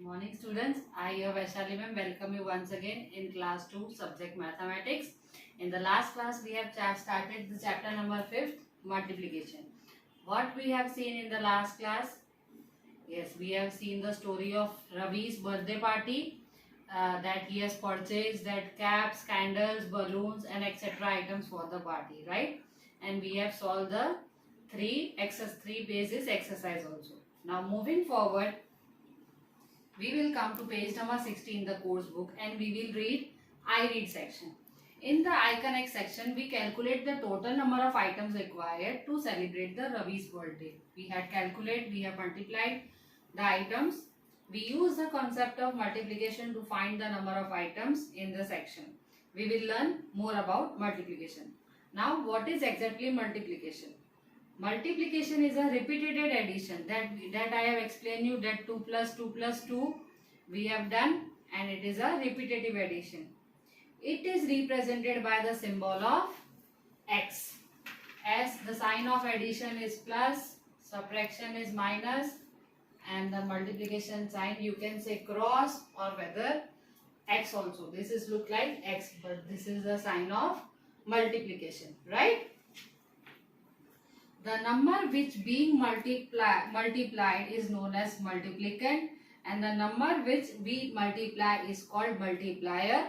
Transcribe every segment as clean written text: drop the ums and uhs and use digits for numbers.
Morning students, I am Vaishali ma'am, welcome you once again in class 2 subject mathematics. In the last class we have started the chapter number 5th, multiplication. What we have seen in the last class? Yes, we have seen the story of Ravi's birthday party, that he has purchased that caps, candles, balloons and etc. items for the party, right? And we have solved the three basis exercise also. Now moving forward, we will come to page number 60 in the course book and we will read I read section. In the I connect section, we calculate the total number of items required to celebrate the Ravi's birthday. We have multiplied the items. We use the concept of multiplication to find the number of items in the section. We will learn more about multiplication. Now, what is exactly multiplication? Multiplication is a repeated addition that I have explained you, that 2 plus 2 plus 2 we have done, and it is a repetitive addition. It is represented by the symbol of x, as the sign of addition is plus, subtraction is minus, and the multiplication sign you can say cross or whether x also. This is look like x, but this is the sign of multiplication, right? The number which being multiplied is known as multiplicand, and the number which we multiply is called multiplier.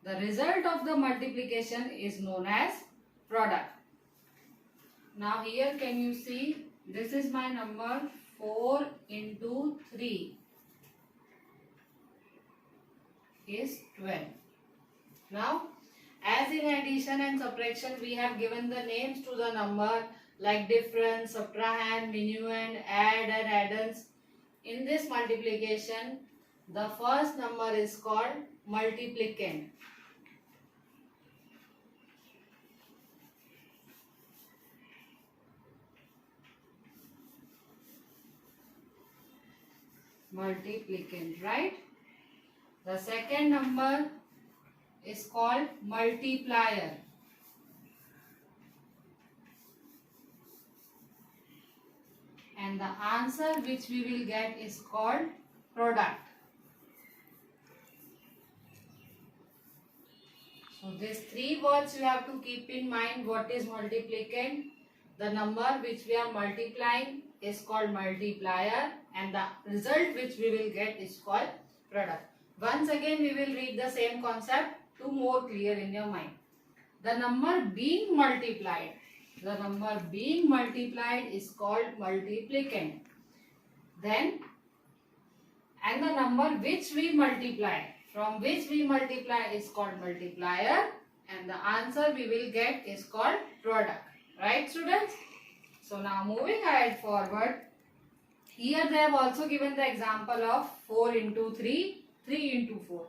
The result of the multiplication is known as product. Now here can you see, this is my number 4 into 3 is 12. Now as in addition and subtraction we have given the names to the number like difference, subtrahend, minuend, add and addends. In this multiplication, the first number is called multiplicand. Multiplicand, right? The second number is called multiplier. And the answer which we will get is called product. So these three words you have to keep in mind. What is multiplicand? The number which we are multiplying is called multiplier, and the result which we will get is called product. Once again we will read the same concept to more clear in your mind. The number being multiplied is called multiplicand. Then, and the number which we multiply, from which we multiply is called multiplier, and the answer we will get is called product. Right students? So now moving ahead forward, here they have also given the example of 4 into 3, 3 into 4.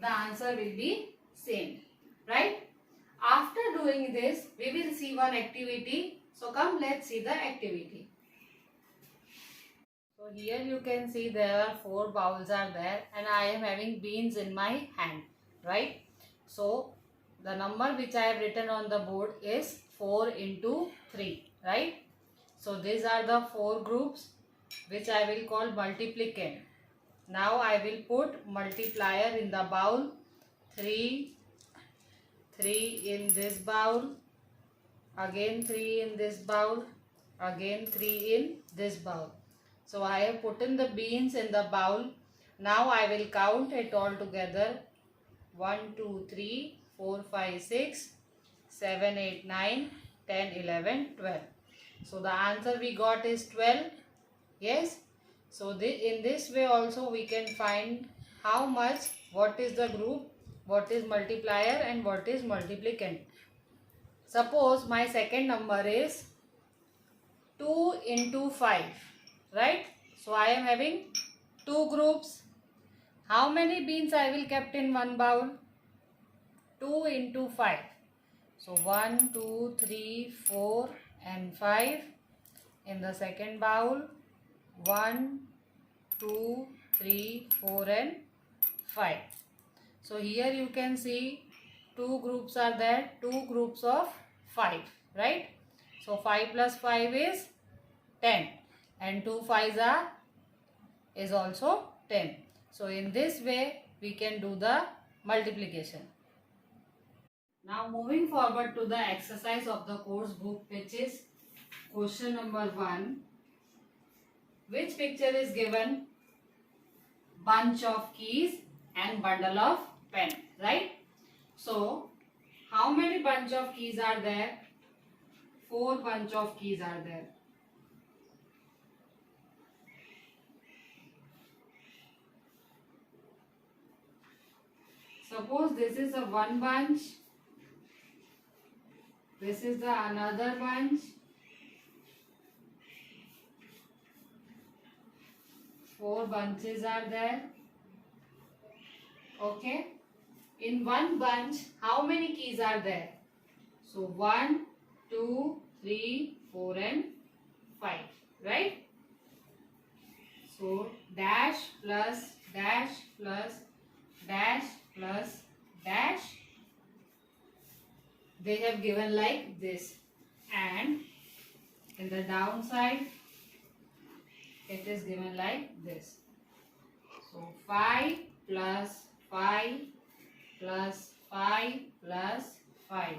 The answer will be same. Right? After doing this, we will see one activity. So come, let's see the activity. So here you can see there are 4 bowls are there, and I am having beans in my hand, right? So the number which I have written on the board is 4 into 3, right? So these are the 4 groups which I will call multiplicand. Now I will put multiplier in the bowl. 3 in this bowl, again 3 in this bowl, again 3 in this bowl. So I have put in the beans in the bowl. Now I will count it all together. 1, 2, 3, 4, 5, 6, 7, 8, 9, 10, 11, 12. So the answer we got is 12. Yes. So in this way also we can find how much, what is the group, what is multiplier and what is multiplicand. Suppose my second number is 2 into 5, right? So I am having 2 groups. How many beans I will kept in one bowl? 2 into 5. So 1, 2, 3, 4 and 5. In the second bowl, 1, 2, 3, 4 and 5. So here you can see 2 groups are there, 2 groups of 5, right? So 5 plus 5 is 10 and 2 5s are is also 10. So in this way we can do the multiplication. Now moving forward to the exercise of the course book, which is question number 1. Which picture is given? Bunch of keys and bundle of pen, right? So how many bunch of keys are there? 4 bunch of keys are there. Suppose this is a one bunch, this is the another bunch, 4 bunches are there. Okay. In one bunch, how many keys are there? So 1, 2, 3, 4 and 5, right? So dash plus dash plus dash plus dash, they have given like this, and in the downside it is given like this. So 5 plus 5 plus 5 plus 5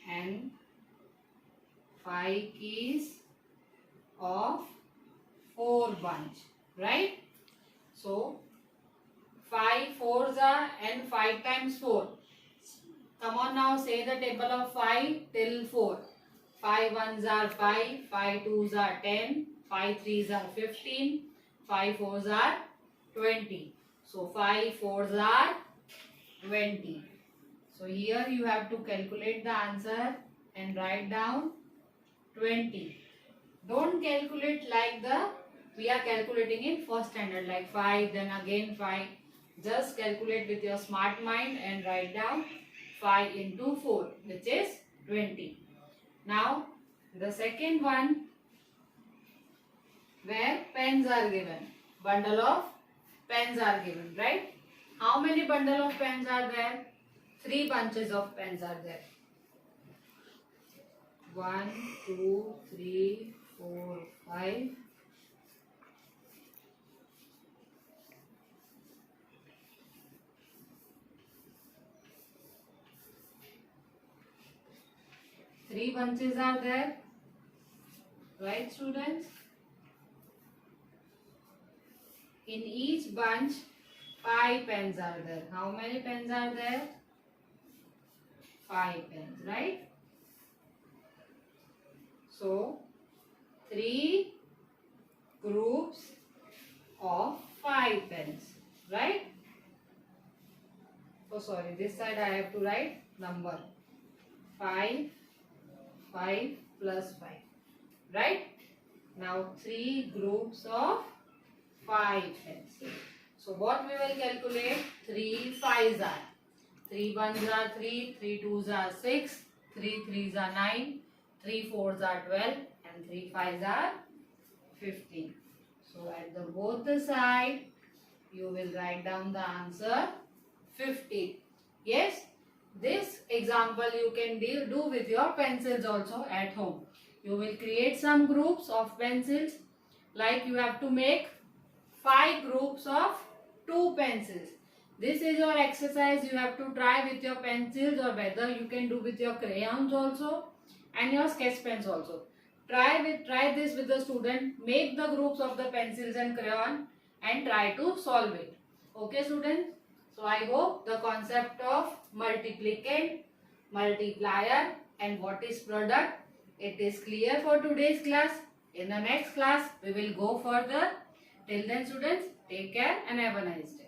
and 5 keys of 4 bunch, right? So 5 fours are and 5 times 4. Come on now, say the table of 5 till 4. 5 ones are 5, 5 twos are 10, 5 threes are 15, 5 fours are 20. So 5 fours are 20. So here you have to calculate the answer and write down 20. Don't calculate like we are calculating in first standard, like 5 then again 5. Just calculate with your smart mind and write down 5 into 4, which is 20. Now the second one, where pens are given, bundle of pens are given, right? How many bundle of pens are there? 3 bunches of pens are there. 1, 2, 3, 4, 5. Three bunches are there, right students? In each bunch 5 pens are there. How many pens are there? 5 pens, right? So 3 groups of 5 pens, right? Oh sorry, this side I have to write number 5, 5 plus 5, right? Now 3 groups of 5 pens. So what we will calculate? 3 5s are. 3 1s are 3, 3 2s are 6, 3 3s are 9, 3 4s are 12 and 3 5s are 15. So at the both the side you will write down the answer 50. Yes, this example you can do with your pencils also at home. You will create some groups of pencils, like you have to make 5 groups of 2 pencils. This is your exercise. You have to try with your pencils, or whether you can do with your crayons also and your sketch pens also. Try this with the student. Make the groups of the pencils and crayon and try to solve it. Okay students? So I hope the concept of multiplicand, multiplier and what is product, it is clear for today's class. In the next class we will go further. Till then students, take care and have a nice day.